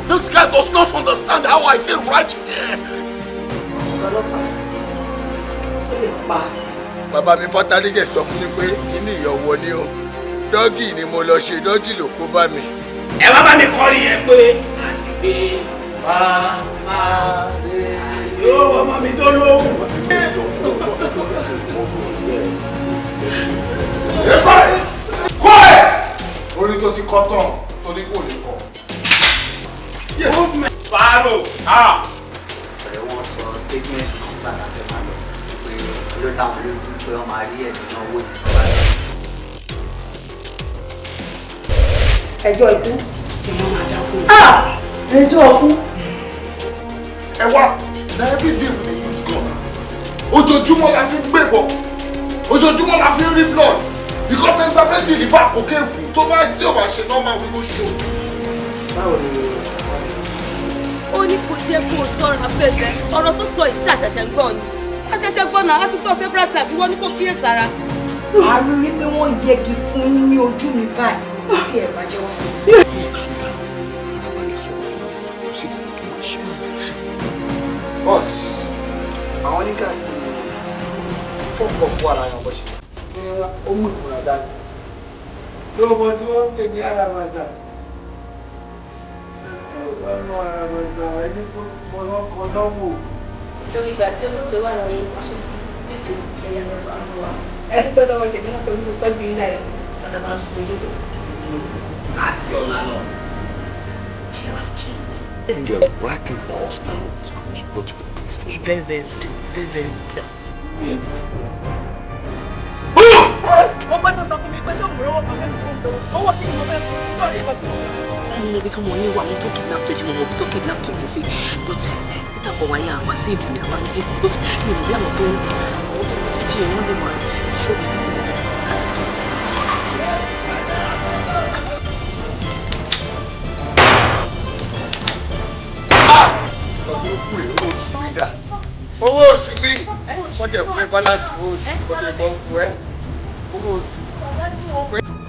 This guy does not understand how I feel right here. Bàbá mi Fatalige sọ fún mi pé kíní ìyọ̀wọ̀ ni o. Dọ́gì ni mo lọ ṣe, dọ́gì ló kó bá mi. Ẹ wá bá mi kọ́ ni yẹn pé àti pé máa yóò ọmọ mi tó lóhùn. Quiet! Orin tó ti kọ́ tán torí kò lè kọ́. Faro! Wọ́n sọ statement nígbà láti máa lọ pé ló dáhùn lójú pé wọ́n máa rí ẹ̀mí náà wò ní. Ẹjọ́ ikú ìlú máa dá fún mi. Ẹjọ́ ikú. Ẹ wá, na everyday we dey use gun. Ojoojúmọ́ la fi ń gbébọ̀. Ojoojúmọ́ la fi ń rí blood. Because ẹni tá fẹ́ deliver cocaine fún tó bá jẹ́ ọ̀bà ṣe normal we go show. Báwo ni ó ní kò jẹ́ kó o sọ̀rọ̀ afẹ́fẹ́ ọ̀rọ̀ tó sọ yìí ṣàṣẹ̀ṣẹ̀ ń gbọ́ ni ṣàṣẹ̀ṣẹ̀ gbọ́ náà láti gbọ́ several times ìwọ ní kò kíyè sára. a rí rí pé wọ́n yẹgi fún yín ní ojú mi báyìí tí ẹ̀ bá jẹ́wọ́ fún mi. Boss, àwọn onígàs ti fọ́pọ̀ fún ara yàn bọ́ ṣe. Ó mú ìkùnà dání. Lóòmọ tí wọ́n ń pè ní aramasa. Ọmọ aramasa ẹni tó mọ ọkọ̀ náà wò. Lórí ìgbà tí olùgbé wà lórí ìpàṣẹ tètè ẹ̀yà lọ́wọ́ àwọn wa. Ẹni tó tọwọ́ tèmi náà tó ń lò pẹ́bí ilẹ̀ rẹ̀. Bàtà máa ń sin ojú. Àti ọ̀la náà. She has changed. And they're writing for us now to go to the police station. Very, very good. Wọ́n gbọ́dọ̀ sọ fún mi pé ṣé òun rọ́wọ́ kan fẹ́ fún mi. Owó tí mo fẹ́ fún mi lọ́ọ̀rẹ́ ìbọn. Mo ibi tó mọ ní wà mo tó kidnap tó jí mo mọ ibi tó kidnap tó jí sí but ìtàkọ̀ wáyé àwọn sí ìdílé àwọn méjèèjì tó mi ò bí àwọn tó jí èèyàn lè máa ṣòwò. Ọdún kú rè owó oṣù mi dà. Owó oṣù mi wọ́n jẹ̀ fún mi balance owó oṣù mi kọ́ lè bọ́ fún ẹ. Owó oṣù.